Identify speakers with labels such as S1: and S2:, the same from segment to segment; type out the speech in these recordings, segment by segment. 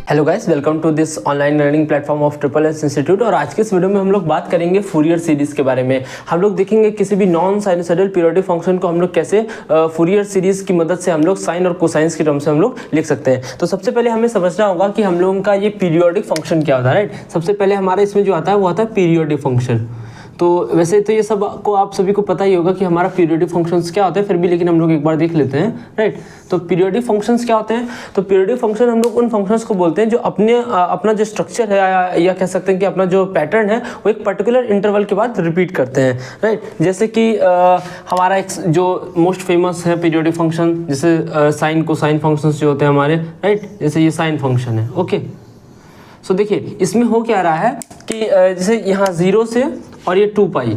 S1: Hello guys, welcome to this online learning platform of triple S institute. और आज के इस वीडियो में हम लोग बात करेंगे फूरियर सीरीज के बारे में। हम लोग देखेंगे किसी भी नॉन साइनसॉइडल पीरियोडिक फंक्शन को हम लोग कैसे फूरियर सीरीज की मदद से हम लोग साइन और कोसाइंस के टर्म से हम लोग लिख सकते हैं। तो सबसे पहले हमें समझना होगा कि हम लोगों का ये पीरियोडिक फंक्शन क्या होता है, राइट। सबसे पहले हमारा इसमें जो आता है वो आता है पीरियोडिक फंक्शन। तो वैसे तो ये सब को आप सभी को पता ही होगा कि हमारा पीरियोडिक फंक्शंस क्या होते हैं, फिर भी लेकिन हम लोग एक बार देख लेते हैं, राइट। तो पीरियोडिक फंक्शंस क्या होते हैं? तो पीरियोडिक फंक्शन हम लोग उन फंक्शंस को बोलते हैं जो अपना जो स्ट्रक्चर है या कह सकते हैं कि अपना जो पैटर्न है वो एक पर्टिकुलर इंटरवल के बाद रिपीट करते हैं, राइट। जैसे कि हमारा एक जो मोस्ट फेमस है पीरियोडिक फंक्शन, जैसे साइन कोसाइन फंक्शंस जो होते हैं हमारे, राइट। जैसे ये साइन फंक्शन है, ओके। सो देखिए इसमें हो क्या रहा है कि जैसे यहाँ 0 से और ये 2 पाई,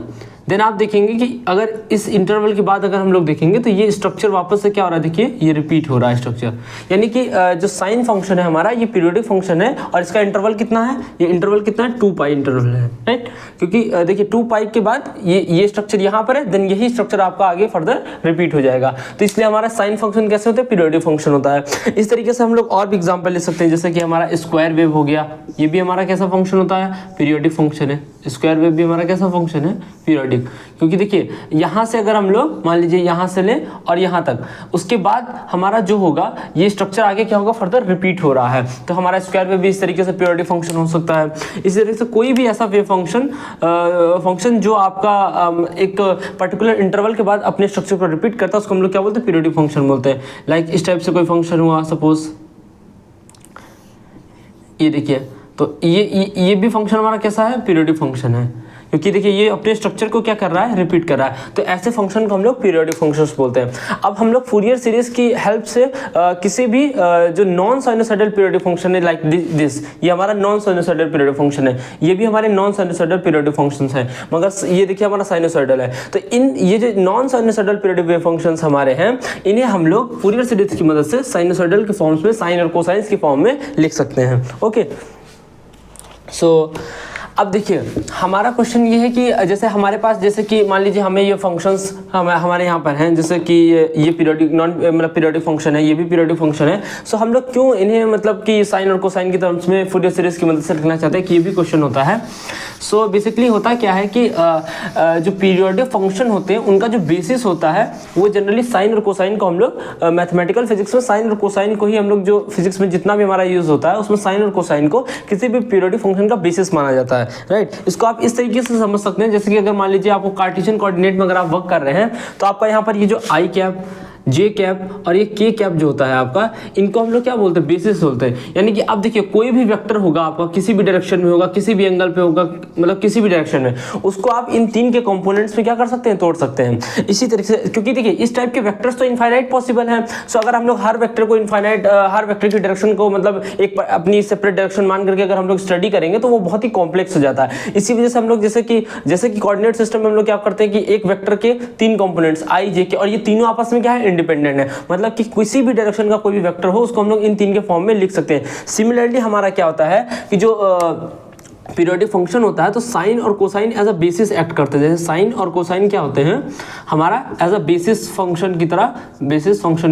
S1: देन आप देखेंगे कि अगर इस इंटरवल के बाद अगर हम लोग देखेंगे तो ये स्ट्रक्चर वापस से क्या हो रहा है, देखिए ये रिपीट हो रहा है स्ट्रक्चर। यानी कि जो साइन फंक्शन है हमारा ये पीरियोडिक फंक्शन है और इसका इंटरवल कितना है, ये इंटरवल कितना है, 2 पाई इंटरवल है, राइट। क्योंकि देखिए 2 पाई के बाद ये स्ट्रक्चर यहाँ पर है, देन यही स्ट्रक्चर आपका आगे फर्दर रिपीट हो जाएगा। तो इसलिए हमारा साइन फंक्शन कैसे होता है, पीरियोडिक फंक्शन होता है। इस तरीके से हम लोग और भी एग्जाम्पल ले सकते हैं, जैसे कि हमारा स्क्वायर वेव हो गया, ये भी हमारा कैसा फंक्शन होता है, पीरियोडिक फंक्शन है। स्क्वायर वेव भी हमारा कैसा फंक्शन है, पीरियोडिक। क्योंकि देखिए यहाँ से अगर हम लोग मान लीजिए यहाँ से लें और यहाँ तक, उसके बाद हमारा जो होगा ये स्ट्रक्चर आगे क्या होगा, फर्दर रिपीट हो रहा है। तो हमारा स्क्वायर वेव भी इस तरीके से पीरियोडिक फंक्शन हो सकता है। इसी तरीके से कोई भी ऐसा वेव फंक्शन जो आपका एक पर्टिकुलर इंटरवल के बाद अपने स्ट्रक्चर को रिपीट करता है, उसको हम लोग क्या बोलते हैं, पीरियोडिक फंक्शन बोलते हैं। लाइक इस टाइप से कोई फंक्शन हुआ, सपोज ये देखिए, तो ये भी फंक्शन हमारा कैसा है, पीरियोडिक फंक्शन है। क्योंकि देखिए ये अपने स्ट्रक्चर को क्या कर रहा है, रिपीट कर रहा है। तो ऐसे फंक्शन को हम लोग पीरियोडिक फंक्शंस बोलते हैं। अब हम लोग फूरियर सीरीज की हेल्प से किसी भी जो नॉन साइनोसॉइडल पीरियोडिक फंक्शन है, लाइक दिस, ये हमारा नॉन साइनोसॉइडल पीरियोडिक फंक्शन है, ये भी हमारे नॉन साइनोसॉइडल पीरियोडिक फंक्शंस है, मगर ये देखिए हमारा साइनोसॉइडल है। तो ये जो non sinusoidal periodic wave functions हमारे हैं, इन्हें हम लोग फूरियर सीरीज की मदद से साइनोसॉइडल के फॉर्म्स में, साइन और कोसाइंस की फॉर्म में लिख सकते हैं, ओके। सो अब देखिए हमारा क्वेश्चन ये है कि जैसे हमारे पास, जैसे कि मान लीजिए हमें ये फंक्शंस हमारे यहाँ पर हैं, जैसे कि ये पीरियोडिक मतलब पीरियोडिक फंक्शन है, ये भी पीरियोडिक फंक्शन है। सो हम लोग क्यों इन्हें मतलब कि साइन और कोसाइन की टर्म्स में फूरियर सीरीज की मदद से लिखना चाहते हैं, कि ये भी क्वेश्चन होता है। सो बेसिकली होता क्या है कि जो पीरियोडिक फंक्शन होते हैं उनका जो बेसिस होता है वो जनरली साइन और कोसाइन को हम लोग मैथमेटिकल फिजिक्स में साइन और कोसाइन को ही हम लोग, जो फिजिक्स में जितना भी हमारा यूज होता है उसमें साइन और कोसाइन को किसी भी पीरियोडिक फंक्शन का बेसिस माना जाता है, राइट। इसको आप इस तरीके से समझ सकते हैं, जैसे कि अगर मान लीजिए आपको कार्टेशियन कोऑर्डिनेट में अगर आप वर्क कर रहे हैं तो आपका यहाँ पर ये जो आई कैप, जे कैप और ये के कैप जो होता है आपका, इनको हम लोग क्या बोलते हैं, बेसिस बोलते हैं। यानी कि अब देखिए कोई भी वेक्टर होगा आपका, किसी भी डायरेक्शन में होगा, किसी भी एंगल पे होगा, मतलब किसी भी डायरेक्शन में, उसको आप इन 3 के कंपोनेंट्स में क्या कर सकते हैं, तोड़ सकते हैं। इसी तरीके से, क्योंकि देखिए इस टाइप के वेक्टर्स तो इनफाइनाइट पॉसिबल हैं। सो अगर हम लोग हर वेक्टर को इनफाइनाइट, हर वेक्टर की डायरेक्शन को मतलब एक अपनी सेपरेट डायरेक्शन मान करके अगर हम लोग स्टडी करेंगे तो वो बहुत ही कॉम्प्लेक्स हो जाता है। इसी वजह से हम लोग जैसे कि कोऑर्डिनेट सिस्टम में हम लोग क्या करते हैं कि एक वेक्टर के 3 कंपोनेंट्स आई, जे के, और ये तीनों आपस में क्या है, इंडिपेंडेंट है। मतलब कि किसी भी डायरेक्शन का कोई भी वेक्टर हो उसको हम लोग इन 3 के फॉर्म में लिख सकते हैं। सिमिलरली हमारा क्या होता है कि जो पीरियोडिक फंक्शन होता है तो साइन और cosine as a basis act करते हैं। जैसे साइन और कोसाइन क्या होते हैं, हमारा एज अ बेसिस फंक्शन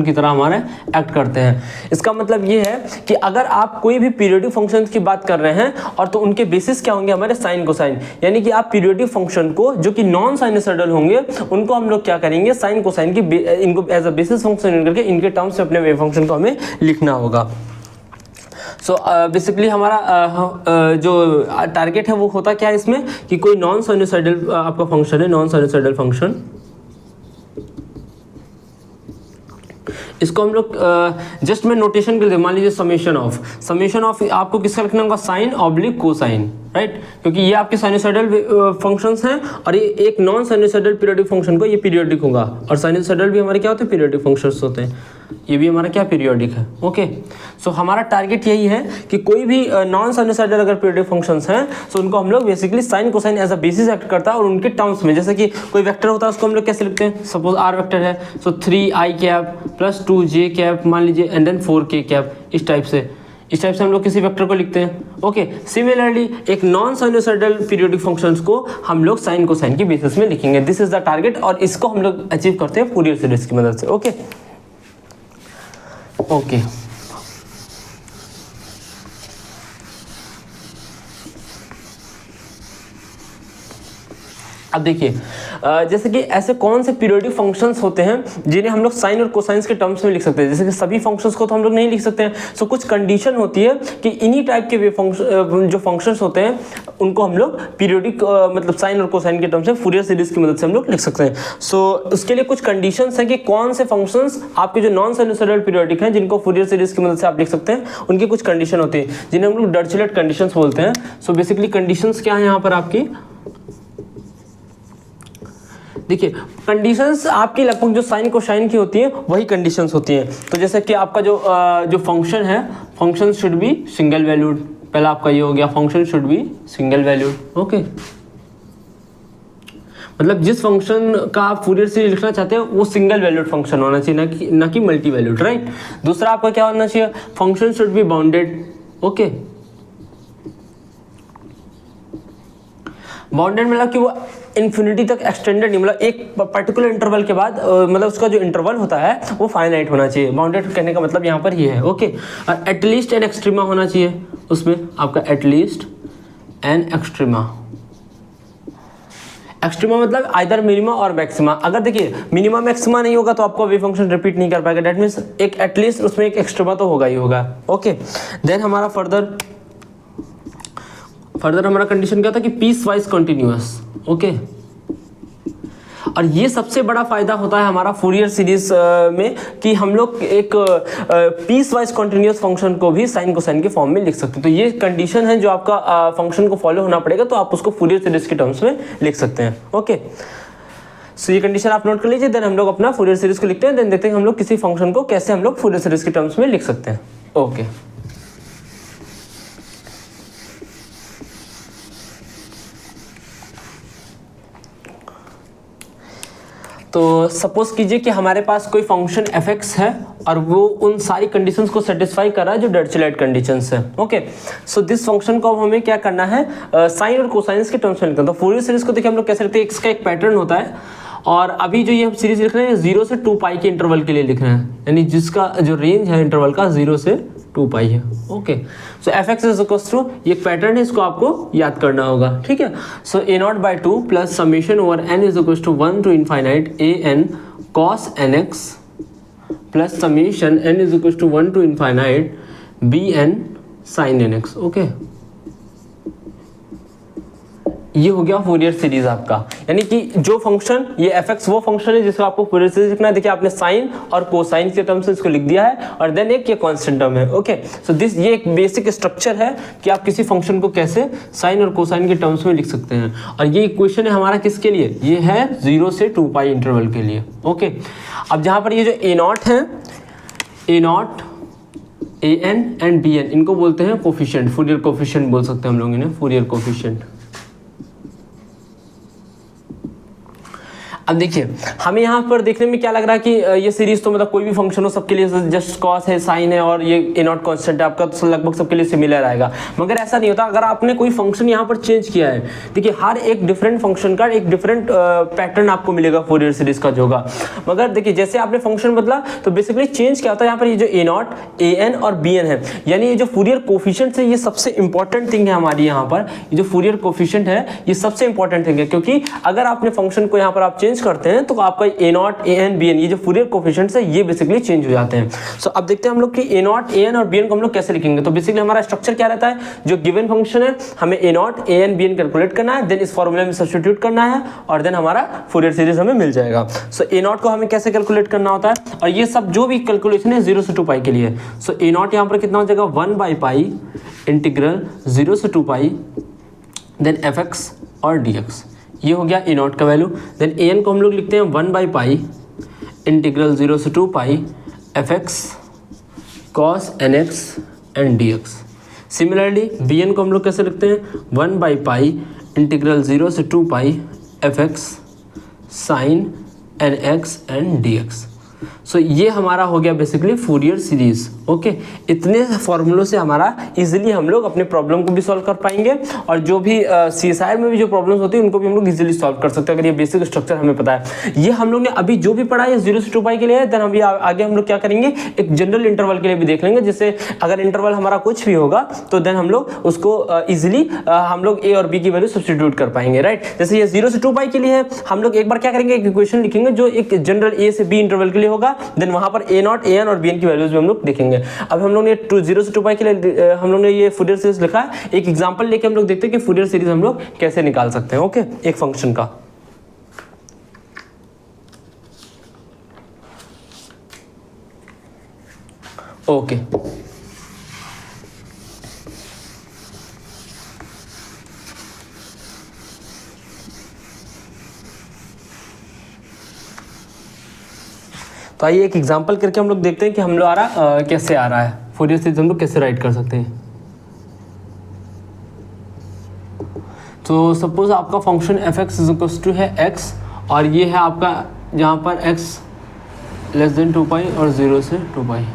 S1: की तरह हमारे एक्ट करते हैं। इसका मतलब ये है कि अगर आप कोई भी पीरियोडिक फंक्शन की बात कर रहे हैं और तो उनके बेसिस क्या होंगे, हमारे साइन कोसाइन। यानी कि आप पीरियोडिक फंक्शन को जो कि नॉन साइनोसॉइडल होंगे उनको हम लोग क्या करेंगे, साइन कोसाइन की इनको एज अ बेसिस फंक्शन करके इनके टर्म्स में अपने वेव फंक्शन को हमें लिखना होगा। सो बेसिकली हमारा जो टारगेट है वो होता क्या है इसमें, कि कोई नॉन साइनोसॉइडल आपका फंक्शन है, नॉन साइनोसॉइडल फंक्शन, इसको हम लोग जस्ट मैं नोटेशन के लिए मान लीजिए समेशन ऑफ आपको किसका लिखना होगा, साइन ऑब्लिक कोसाइन, राइट। क्योंकि ये आपके साइनोसॉइडल फंक्शंस हैं और ये एक नॉन साइनोसॉइडल पीरियोडिक फंक्शन को ये पीरियोडिक होगा, और साइनोसॉइडल भी हमारे क्या होते हैं, पीरियोडिक फंक्शंस होते हैं, ये भी हमारा क्या पीरियोडिक है, ओके। सो हमारा टारगेट यही है कि कोई भी नॉन साइनोसॉइडल अगर पीरियोडिक फंक्शंस हैं तो उनको हम लोग basically sine cosine as a basis act करता है, और उनके टर्म्स में, जैसे कि कोई वेक्टर होता है उसको हम लोग कैसे लिखते हैं, सपोज आर वेक्टर है, सो 3 आई कैप प्लस 2 जे कैप मान लीजिए एंड देन 4 के कैप, इस टाइप से हम लोग किसी वेक्टर को लिखते हैं, ओके। सिमिलरली एक नॉन साइनोसॉइडल पीरियोडिक फंक्शंस को हम लोग साइन कोसाइन की बेसिस में लिखेंगे। दिस इज द टारगेट, और इसको हम लोग अचीव करते हैं फूरियर सीरीज की मदद से, ओके। अब देखिए जैसे कि ऐसे कौन से पीरियोडिक फंक्शंस होते हैं जिन्हें हम लोग साइन और कोसाइंस के टर्म्स में लिख सकते हैं। जैसे कि सभी फंक्शंस को तो हम लोग नहीं लिख सकते हैं, सो कुछ कंडीशन होती है कि इन्हीं टाइप के जो फंक्शंस होते हैं उनको हम लोग पीरियोडिक मतलब साइन और कोसाइन के टर्म्स में फूरियर सीरीज की मदद से हम लोग लिख सकते हैं। सो उसके लिए कुछ कंडीशंस हैं कि कौन से फंक्शंस आपके जो नॉन साइनसॉइडल पीरियोडिक हैं जिनको फूरियर सीरीज की मदद से आप लिख सकते हैं, उनकी कुछ कंडीशन होती है जिन्हें हम लोग डर्चलेट कंडीशंस बोलते हैं। सो बेसिकली कंडीशंस क्या है यहाँ पर आपकी, देखिए कंडीशंस आपकी लगभग जो साइन कोसाइन की होती है वही कंडीशंस होती हैं। तो जैसे कि आपका जो फंक्शन है, function should be single valued, पहला आपका ये हो गया, function should be single valued. Okay, मतलब जिस फंक्शन का आप फूरियर सीरीज लिखना चाहते हैं वो सिंगल वैल्यूड फंक्शन होना चाहिए, ना कि मल्टी वैल्यूड, राइट। दूसरा आपका क्या होना चाहिए, function should be bounded. Okay, bounded मतलब कि वो इन्फिनिटी तक एक्सटेंडेड नहीं, मतलब एक पर्टिकुलर इंटरवल के बाद मतलब उसका जो इंटरवल होता है वो फाइनाइट होना चाहिए। बाउंडेड कहने का मतलब यहाँ पर ये है। ओके, और एटलीस्ट एन एक्सट्रीमा होना चाहिए उसमें आपका, एटलीस्ट एन एक्सट्रीमा। एक्सट्रीमा मतलब आइदर मिनिमा और मैक्सिमा। अगर देखिए मिनिमा मैक्सिमा नहीं होगा तो आपको वेव फंक्शन रिपीट नहीं कर पाएगा, दैट मीन्स एक एटलीस्ट उसमें एक एक्सट्रीमा तो होगा ही होगा। ओके, देन हमारा फर्दर हमारा कंडीशन क्या था कि पीस वाइज कंटिन्यूअस। ओके, और ये सबसे बड़ा फायदा होता है हमारा फूरियर सीरीज में कि हम लोग एक पीस वाइज कंटिन्यूअस फंक्शन को भी साइन कोसाइन के फॉर्म में लिख सकते हैं। तो ये कंडीशन है जो आपका फंक्शन को फॉलो होना पड़ेगा, तो आप उसको फूरियर सीरीज के टर्म्स में लिख सकते हैं। ओके, सो ये कंडीशन आप नोट कर लीजिए। देन हम लोग अपना फूरियर सीरीज को लिखते हैं, देन देखते हैं हम लोग किसी फंक्शन को कैसे हम लोग फूरियर सीरीज के टर्म्स में लिख सकते हैं। ओके, तो सपोज कीजिए कि हमारे पास कोई फंक्शन f(x) है और वो उन सारी कंडीशंस को सेटिस्फाई कर रहा है जो डर्चलेट कंडीशंस है। ओके, सो दिस फंक्शन को अब हमें क्या करना है, साइन और कोसाइंस के टर्म्स में लिखना है। तो फूरियर सीरीज को देखिए हम लोग कैसे लिखते हैं, इसका एक पैटर्न होता है और अभी जो ये सीरीज लिख रहे हैं 0 से 2 पाई के इंटरवल के लिए लिख रहे हैं, यानी जिसका जो रेंज है इंटरवल का 0 से 2 पाई है। Okay, so f(x) is equals to, ये एक पैटर्न है, इसको आपको याद करना होगा, ठीक है। सो a0/2 plus summation over n is equals to 1 to infinite an cos nx plus summation n is equals to 1 to infinite bn sin nx। Okay, ये हो गया फूरियर सीरीज आपका, यानी कि जो फंक्शन ये f(x) वो फंक्शन है जिसको आपको फूरियर सीरीज लिखना है। देखिए आपने साइन और कोसाइन के टर्म्स से इसको लिख दिया है और देन एक ये कांस्टेंट टर्म है। ओके, सो दिस ये एक बेसिक स्ट्रक्चर है कि आप किसी फंक्शन को कैसे साइन और कोसाइन के टर्म्स में लिख सकते हैं। और ये इक्वेशन है हमारा किसके लिए, ये है 0 से 2 पाई इंटरवल के लिए। ओके, अब जहाँ पर ये जो a0 है, a0 an एंड bn, इनको बोलते हैं कोफिशिएंट, फूरियर कोफिशिएंट बोल सकते हैं हम लोग इन्हें, फूरियर कोफिशिएंट। अब देखिए हमें यहाँ पर देखने में क्या लग रहा है कि ये सीरीज तो मतलब कोई भी फंक्शन हो सबके लिए जस्ट कॉस है, साइन है और ये a0 कांस्टेंट है आपका, तो लगभग सबके लिए सिमिलर आएगा। मगर ऐसा नहीं होता, अगर आपने कोई फंक्शन यहाँ पर चेंज किया है, देखिए हर एक डिफरेंट फंक्शन का एक डिफरेंट पैटर्न आपको मिलेगा फूरियर सीरीज का जो होगा। मगर देखिए जैसे आपने फंक्शन बदला तो बेसिकली चेंज क्या होता है, यहाँ पर ये जो a0 an और bn है, यानी ये जो फूरियर कोफिशिएंट है ये सबसे इंपॉर्टेंट थिंग है हमारी। यहाँ पर ये जो फूरियर कोफिशिएंट है ये सबसे इंपॉर्टेंट थिंग है, क्योंकि अगर आपने फंक्शन को यहाँ पर आप चेंज करते हैं तो आपका a0 an bn ये जो फूरियर कोफिशिएंट्स है ये बेसिकली चेंज हो जाते हैं। सो अब देखते हैं हम लोग कि a0 an और bn को हम लोग कैसे लिखेंगे। तो बेसिकली हमारा स्ट्रक्चर क्या रहता है, जो गिवन फंक्शन है हमें a0 an bn कैलकुलेट करना है, देन इस फॉर्मूले में सब्स्टिट्यूट करना है और देन हमारा फूरियर सीरीज हमें मिल जाएगा। सो a0 को हमें कैसे कैलकुलेट करना होता है, और ये सब जो भी कैलकुलेशन है 0 से 2 पाई के लिए। सो a0 यहाँ पर कितना हो जाएगा, 1/पाई इंटीग्रल 0 से 2 पाई देन fx और dx, ये हो गया a0 का वैल्यू। देन an को हम लोग लिखते हैं 1/पाई इंटीग्रल 0 से 2 पाई fx cos nx and dx। Similarly bn को हम लोग कैसे लिखते हैं, 1/पाई इंटीग्रल 0 से 2 पाई fx sin nx and dx। सो ये हमारा हो गया बेसिकली फूरियर सीरीज। ओके इतने फॉर्मूलों से हमारा इजीली हम लोग अपने प्रॉब्लम को भी सॉल्व कर पाएंगे और जो भी CSIR में भी जो प्रॉब्लम्स होती है उनको भी हम लोग इजीली सॉल्व कर सकते हैं अगर ये बेसिक स्ट्रक्चर हमें पता है। ये हम लोग ने अभी जो भी पढ़ा है 0 से 2 पाई के लिए है। देन अभी आगे हम लोग क्या करेंगे, एक जनरल इंटरवल के लिए भी देख लेंगे, जिससे अगर इंटरवल हमारा कुछ भी होगा तो देन हम लोग उसको इजिली हम लोग A और B की वैल्यू सब्स्टिट्यूट कर पाएंगे, राइट। जैसे ये 0 से 2 पाई के लिए है, हम लोग एक बार क्या करेंगे, एक इक्वेशन लिखेंगे जो एक जनरल A से B इंटरवल के लिए होगा। देन वहां पर A0, AN और BN की वैल्यूज भी हम लोग देखेंगे। अब हम लोग ने 0 से 2 पाई के लिए हम लोग ने ये फूरियर सीरीज लिखा है। एक एग्जांपल लेके हम लोग देखते हैं कि फूरियर सीरीज हम लोग कैसे निकाल सकते हैं, ओके एक फंक्शन का। ओके तो आइए एक एग्जांपल करके हम लोग देखते हैं कि हम लोग कैसे आ रहा है, फूरियर सीरीज हम लोग कैसे राइट कर सकते हैं। तो सपोज आपका फंक्शन fx है x और ये है आपका जहाँ पर x लेस देन 2 पाई और 0 से 2 पाई,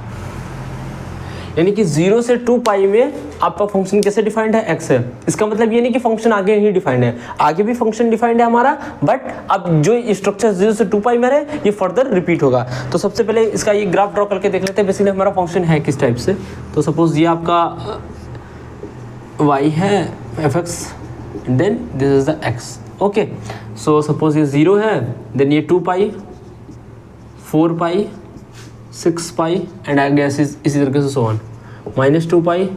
S1: यानी कि 0 से 2 पाई में आपका फंक्शन कैसे डिफाइंड है, x है। इसका मतलब ये नहीं कि फंक्शन आगे नहीं डिफाइंड है, आगे भी फंक्शन डिफाइंड है हमारा, बट अब जो स्ट्रक्चर 0 से 2 पाई में है ये फर्दर रिपीट होगा। तो सबसे पहले इसका ये ग्राफ ड्रॉ करके देख लेते हैं बेसिकली हमारा फंक्शन है किस टाइप से। तो सपोज ये आपका y है fx then this is the x, okay. So suppose ये 0 है, देन ये 2 पाई, 4 पाई, 6 पाई एंड आई गेस इसी तरीके से so on, -2 pi,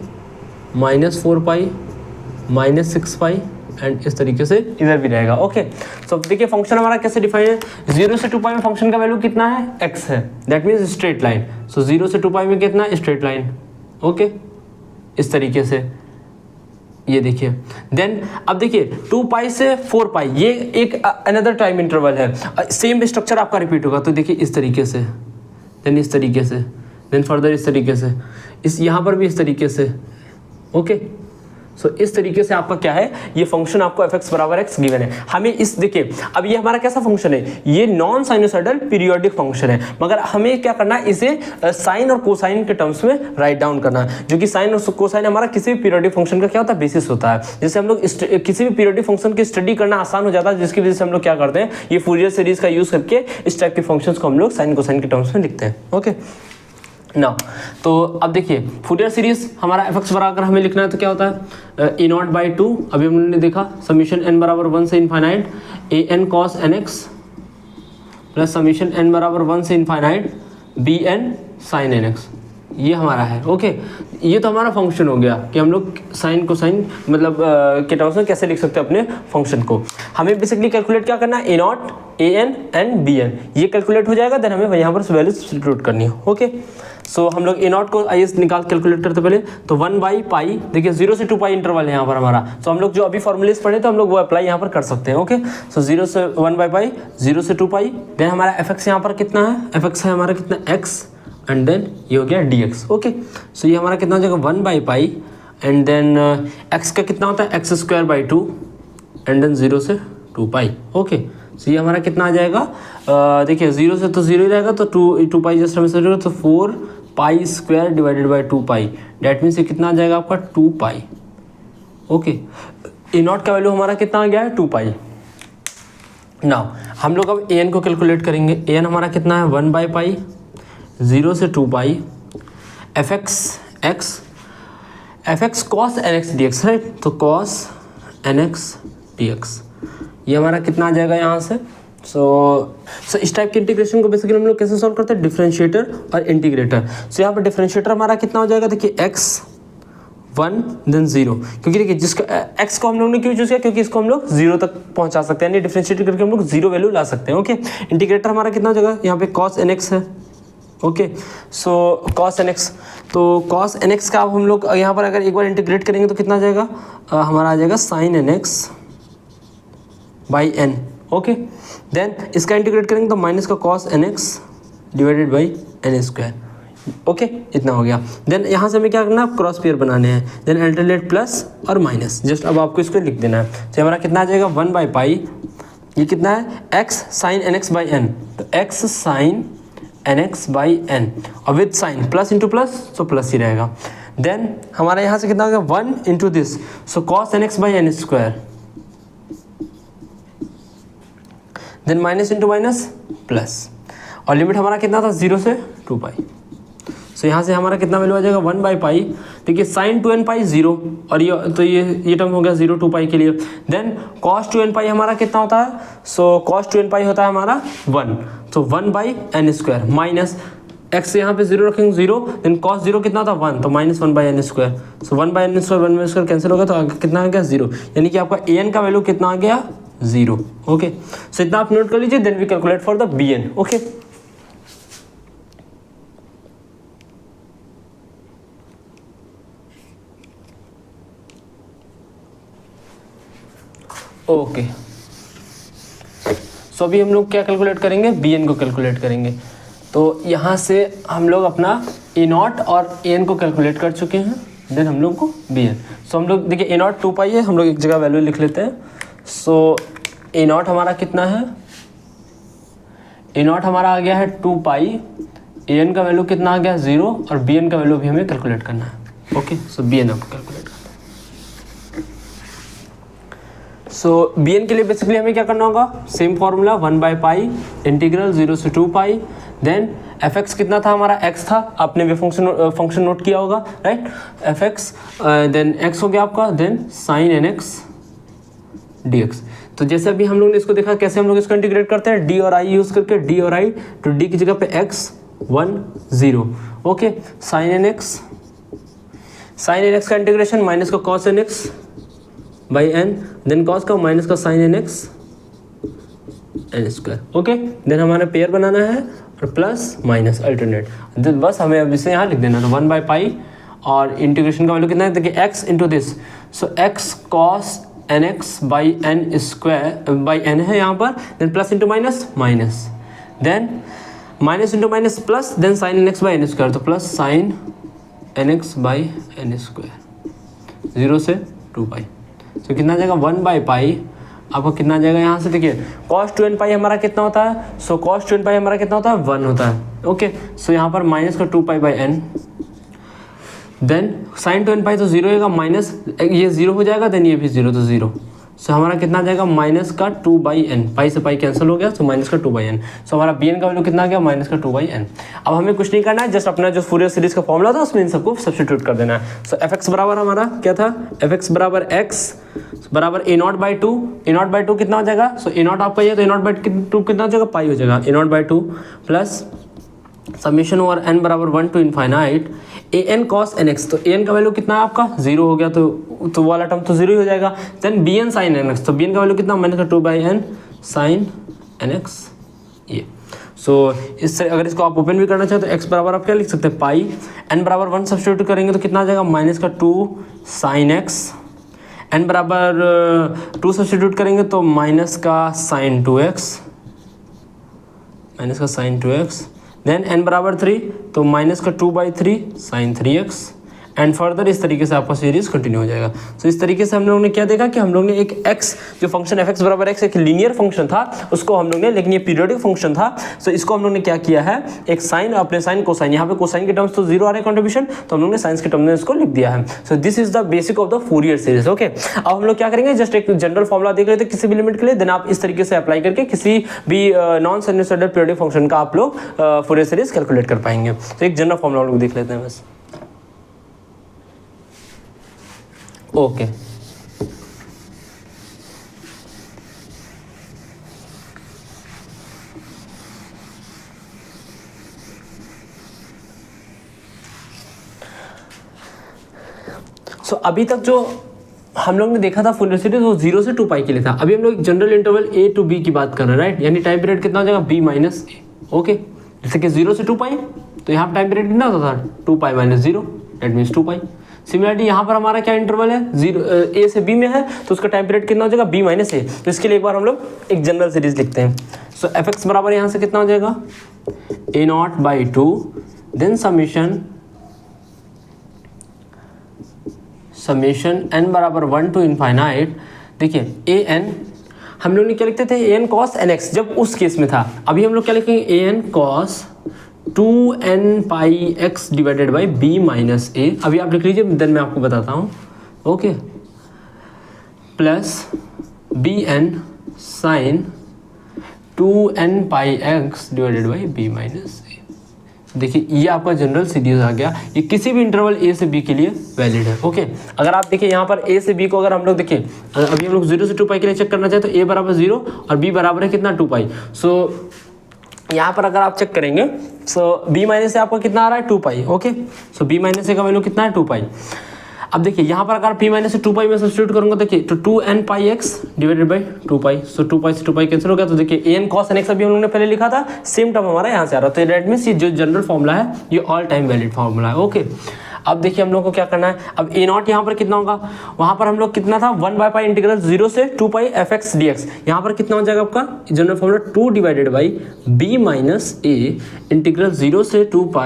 S1: -4 pi, -6 pi and इस तरीके से इधर भी रहेगा, ओके। सो देखिए फंक्शन हमारा कैसे डिफाइन है, 0 से 2 पाई में फंक्शन का वैल्यू कितना है, x है, दैट मीन्स स्ट्रेट लाइन। सो 0 से 2 पाई में कितना है, स्ट्रेट लाइन, ओके इस तरीके से ये देखिए। देन अब देखिए 2 पाई से 4 पाई ये एक अनदर टाइम इंटरवल है, सेम स्ट्रक्चर आपका रिपीट होगा। तो देखिए इस तरीके से, देन इस तरीके से, देन फर्दर इस तरीके से, इस यहाँ पर भी इस तरीके से, ओके। सो इस तरीके से आपका क्या है, ये फंक्शन आपको fx बराबर x गिवन है। हमें इस देखिए अब ये हमारा कैसा फंक्शन है, ये नॉन साइनोसाइडल पीरियोडिक फंक्शन है, मगर हमें क्या करना है, इसे साइन और कोसाइन के टर्म्स में राइट डाउन करना है, जो कि साइन और कोसाइन हमारा किसी भी पीरियोडिक फंक्शन का क्या होता है, बेसिस होता है। जैसे हम लोग किसी भी पीरियोडिक फंक्शन की स्टडी करना आसान हो जाता है, जिसकी वजह से हम लोग क्या करते हैं, ये फूरियर सीरीज का यूज करके इस टाइप के फंक्शंस को हम लोग साइन कोसाइन के टर्म्स में लिखते हैं, ओके ना। तो अब देखिए फूरियर सीरीज हमारा fx बराबर हमें लिखना है तो क्या होता है, a0/2 अभी हमने देखा, समीशन n बराबर 1 से infinite an cos nx plus summation n बराबर 1 से इनफाइनाइट bn sin nx, ये हमारा है, ओके। ये तो हमारा फंक्शन हो गया कि हम लोग साइन कोसाइन मतलब के टर्म्स में कैसे लिख सकते हैं अपने फंक्शन को। हमें बेसिकली कैलकुलेट क्या करना है, a0, an एंड bn, ये कैलकुलेट हो जाएगा, देन हमें यहाँ पर वैल्यू सब्स्टिट्यूट करनी है, ओके। सो हम लोग a0 को आइए निकाल कैलकुलेट करते पहले, तो 1/पाई, देखिए 0 से 2 पाई इंटरवल है यहाँ पर हमारा। तो हम लोग जो अभी फॉर्मूलेस पढ़े तो हम लोग वो अप्लाई यहाँ पर कर सकते हैं, ओके। सो 0 से 1/पाई, 0 से 2 पाई, देन हमारा fx यहाँ पर कितना है, fx है हमारा कितना x एंड देन ये हो गया dx, ओके। सो ये हमारा कितना हो जाएगा 1/पाई एंड देन x का कितना होता है x² 2 एंड देन 0 से 2 पाई, ओके। सो ये हमारा कितना आ जाएगा, देखिए 0 से तो 0 ही रहेगा, तो 2 पाई जस्ट हमें से तो 4 pi square divided by 2 pi, that means ये कितना आ जाएगा आपका 2 पाई, ओके। a0 का वैल्यू हमारा कितना आ गया है 2 पाई। नाउ हम लोग अब an को कैलकुलेट करेंगे, an हमारा कितना है 1/पाई, 0 से 2 पाई, fx cos nx dx, right. तो cos nx dx ये हमारा कितना आ जाएगा यहाँ से। सो इस टाइप के इंटीग्रेशन को बेसिकली हम लोग कैसे सॉल्व करते हैं, डिफरेंशिएटर और इंटीग्रेटर। सो यहाँ पर डिफरेंशिएटर हमारा कितना हो जाएगा, देखिए x 1 देन 0, क्योंकि देखिए जिसका x को हम लोग ने क्यों चूज किया, क्योंकि इसको हम लोग 0 तक पहुंचा सकते हैं, यानी डिफरेंशिएट करके हम लोग 0 वैल्यू ला सकते हैं, ओके। इंटीग्रेटर हमारा कितना हो जाएगा, यहाँ पे cos nx है, ओके। सो cos nx, तो cos nx का अब हम लोग यहाँ पर अगर एक बार इंटीग्रेट करेंगे तो कितना आ जाएगा, हमारा आ जाएगा sin nx by n, okay. Then इसका इंटीग्रेट करेंगे तो माइनस का cos nx divided by n², okay इतना हो गया। देन यहाँ से हमें क्या करना है, क्रॉस पेयर बनाने हैं, देन अल्टरनेट प्लस और माइनस, जस्ट अब आपको इसको लिख देना है। तो हमारा कितना आ जाएगा 1/पाई, ये कितना है x sin nx by n, तो x sin n x by n और with sine plus into plus तो प्लस ही रहेगा। देन हमारा यहाँ से कितना हो गया 1 into this so cos n x by n square, then minus into minus plus और लिमिट हमारा कितना था 0 से 2 पाई। सो यहाँ से हमारा कितना वैल्यू आ जाएगा 1 बाई पाई। देखिए साइन 2n पाई 0 और ये टर्म हो गया 0 2 पाई के लिए। देन कॉस 2n पाई हमारा कितना होता है, सो कॉस 2n पाई होता है हमारा 1, तो 1 by n square minus x यहाँ पे 0 रखेंगे 0, देन कॉस 0 कितना था 1, तो minus 1 by n square. So 1 by n square 1 by square cancel हो गया तो कितना आ गया 0, यानी कि आपका ए एन का वैल्यू कितना आ गया 0। ओके सो इतना आप नोट कर लीजिए। Then we calculate for the b n. Okay okay so अभी हम लोग क्या कैलकुलेट करेंगे, बी एन को कैलकुलेट करेंगे। तो यहाँ से हम लोग अपना ए नॉट और ए एन को कैलकुलेट कर चुके हैं, देन हम लोग को बी एन। सो हम लोग देखिए ए नॉट 2 पाई है, हम लोग एक जगह वैल्यू लिख लेते हैं। सो ए नॉट हमारा कितना है, ए नॉट हमारा आ गया है 2 पाई, ए एन का वैल्यू कितना आ गया 0 और बी एन का वैल्यू भी हमें कैलकुलेट करना है। ओके सो बी एन आपको कैलकुलेट करना है। सो बी एन के लिए बेसिकली हमें क्या करना होगा, same formula 1 by pi integral 0 से 2 पाई। देन एफ एक्स कितना था हमारा x था, आपने वे फंक्शन नोट किया होगा right, f x then x हो गया आपका, then sine n x d x. तो जैसे अभी हम लोग ने इसको देखा कैसे हम लोग इसको इंटीग्रेट करते हैं, डी और आई यूज़ करके, डी और आई, तो डी की जगह पे x 1 0। Okay sine n x का इंटीग्रेशन माइनस का cos n x by n, then cos का माइनस का sine n x n square. Okay then हमारा पेयर बनाना है और प्लस माइनस अल्टरनेट, देन बस हमें अब इसे यहाँ लिख देना था 1 बाई पाई और इंटीग्रेशन का वैल्यू कितना है, देखिए x into this, so x cos n x by n square by n है यहाँ पर, then plus into minus minus, then minus into minus plus, then sine n x by n square, तो plus sine n x by n square 0 से 2 पाई। तो कितना आ जाएगा 1 by pi, आपको कितना आ जाएगा यहाँ से देखिए cos 2n पाई हमारा कितना होता है, सो cos 2n पाई हमारा कितना होता है 1 होता है। ओके सो यहाँ पर माइनस का 2 pi by n, then sine 2n pi तो 0 होगा, माइनस ये 0 हो जाएगा, देन ये भी 0 तो 0। सो हमारा कितना आ जाएगा माइनस का 2 बाई एन, पाई से पाई कैंसिल हो गया, सो माइनस का 2 बाई एन। सो हमारा बी एन का वैल्यू कितना आ गया माइनस का 2 बाई एन। अब हमें कुछ नहीं करना है, जस्ट अपना जो फूरियर सीरीज का फॉर्मूला था उसमें इन सबको सब्स्टिट्यूट कर देना है। सो एफ एक्स बराबर हमारा क्या था, एफ एक्स बराबर एक्स बराबर a naught by 2, a naught by 2 कितना हो जाएगा, सो ए नॉट आपका ये तो ए नॉट बाई 2 कितना हो जाएगा पाई हो जाएगा, a naught by 2 plus summation over n बराबर 1 to infinite a n cos n x. तो ए एन का वैल्यू कितना है आपका 0 हो गया, तो वाला टर्म तो 0 ही हो जाएगा। Then b n sine n x, तो बी एन का वैल्यू कितना माइनस का 2 by n sine n x ये। सो इससे अगर इसको आप ओपन भी करना चाहें तो एक्स बराबर आप क्या लिख सकते हैं पाई, एन बराबर 1 सब्स्टिट्यूट करेंगे तो कितना आ जाएगा माइनस का 2 साइन एक्स, एन बराबर 2 सब्स्टिट्यूट करेंगे तो माइनस का साइन 2x, माइनस का साइन 2x, देन n बराबर 3 तो माइनस का 2 by 3 sign 3x, and further इस तरीके से आपका सीरीज कंटिन्यू हो जाएगा। सो इस तरीके से हम लोगों ने क्या देखा कि हम लोग ने एक x जो फंक्शन f x बराबर x एक लीनियर फंक्शन था उसको हम लोग ने, लेकिन ये पीरियोडिक फंक्शन था, सो इसको हम लोग ने क्या किया है एक साइन अपने साइन कोसाइन, यहाँ पे कोसाइन के टर्म्स तो 0 आ रहे कंट्रीब्यूशन, तो हम लोग ने साइंस के टर्म्स में इसको लिख दिया है। So this is the basic of the Fourier series. Okay अब हम लोग क्या करेंगे, जस्ट एक जनरल फॉर्मुला देख लेते हैं किसी भी लिमिट के लिए, देन आप इस तरीके से अप्लाई करके किसी भी नॉन साइनसॉइडल पीरियोडिक फंक्शन का आप लोग फूरियर सीरीज कैलकुलेट कर पाएंगे। तो एक जनरल फॉर्मुला लोग देख लेते हैं बस। ओके सो अभी तक जो हम लोग ने देखा था फूरियर सीरीज वो 0 से 2 पाई के लिए था। अभी हम लोग general interval a to b की बात कर रहे हैं राइट, यानी टाइम पीरियड कितना हो जाएगा b माइनस ए। ओके जैसे कि 0 से 2 पाई तो यहाँ पर टाइम पीरियड कितना होता था 2 pi minus 0, that means 2 pi. Similarly यहाँ पर हमारा क्या इंटरवल है 0 a से b में है तो उसका टाइम पीरियड कितना हो जाएगा b माइनस ए। तो इसके लिए एक बार हम लोग एक जनरल सीरीज लिखते हैं। सो एफ एक्स बराबर यहाँ से कितना हो जाएगा a not by 2, then summation n बराबर 1 टू इनफाइनाइट। देखिए a n हम लोग ने क्या लिखते थे a n cos n x जब उस केस में था, अभी हम लोग क्या लिखेंगे a n cos 2n πx divided by b minus a, अभी आप लिख लीजिए देन मैं आपको बताता हूँ, okay, plus b n sine 2n πx divided by b minus a. देखिए ये आपका जनरल सीरीज आ गया, ये किसी भी इंटरवल a से b के लिए वैलिड है, ओके। अगर आप देखिए यहाँ पर a से b को अगर हम लोग देखिए, अभी हम लोग 0 से 2π के लिए चेक करना चाहें तो a बराबर 0 और b बराबर है कितना 2π। सो यहाँ पर अगर आप चेक करेंगे सो b माइनस से आपका कितना आ रहा है 2π, ओके। सो b माइनस से का वैल्यू कितना है 2π। अब देखिए यहाँ पर अगर p माइनस से 2π में सब्स्टिट्यूट करूंगा देखिए तो 2n πx डिवाइडेड बाई 2π, सो 2π से 2π कैंसिल हो गया, तो देखिए an cos nx अभी हम लोगों ने पहले लिखा था, सेम टर्म हमारा यहाँ से आ रहा है, तो दैट मीन्स ये जो जनरल फॉर्मूला है ये ऑल टाइम वैलिड फॉर्मूला है, ओके। अब देखिए हम लोग को क्या करना है, अब a नॉट यहाँ पर कितना होगा, वहाँ पर हम लोग कितना था 1/π इंटीग्रल 0 से 2π fx dx, यहाँ पर कितना हो जाएगा आपका general formula 2 divided by b minus a integral 0 से 2π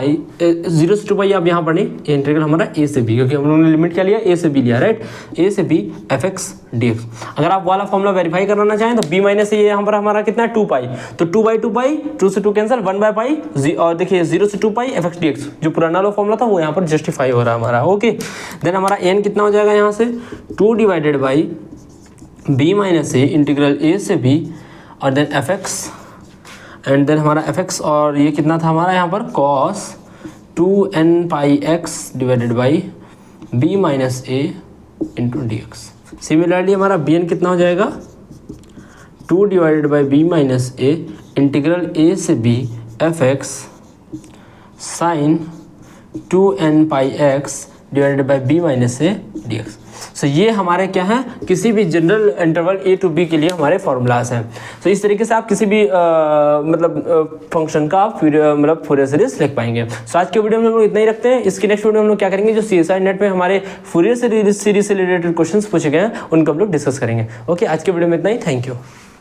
S1: अब यहाँ पर नहीं, ये इंटीग्रल हमारा a से b, क्योंकि हम लोगों ने लिमिट क्या लिया a से b लिया, राइट, a से b fx dx। अगर आप वाला फॉर्मूला वेरीफाई करना चाहें तो b माइनस a यहाँ पर हमारा कितना है 2π, तो 2/2π 2 से 2 कैंसिल 1/π और देखिए 0 से 2π fx dx, जो पुराना वाला फॉर्मूला था वो यहाँ पर जस्टिफाई हो रहा है हमारा, ओके। देन हमारा n कितना हो जाएगा यहाँ से 2 divided by b minus a integral a से b और देन fx एंड देन हमारा fx और ये कितना था हमारा यहाँ पर cos 2n πx divided by b minus a into dx। Similarly हमारा bn कितना हो जाएगा 2 divided by b minus a integral a से b fx sine 2n πx divided by b minus a dx। सो ये हमारे क्या है, किसी भी general interval a to b के लिए हमारे फॉर्मूलाज हैं। सो इस तरीके से आप किसी भी फंक्शन का मतलब फूरियर सीरीज लिख पाएंगे। सो आज के वीडियो में हम लोग इतना ही रखते हैं, इसके नेक्स्ट वीडियो में हम लोग क्या करेंगे, जो CSI नेट में हमारे फूरियर सीरीज से रिलेटेड क्वेश्चंस पूछे गए हैं उनको हम लोग डिस्कस करेंगे, ओके। आज के वीडियो में इतना ही, थैंक यू।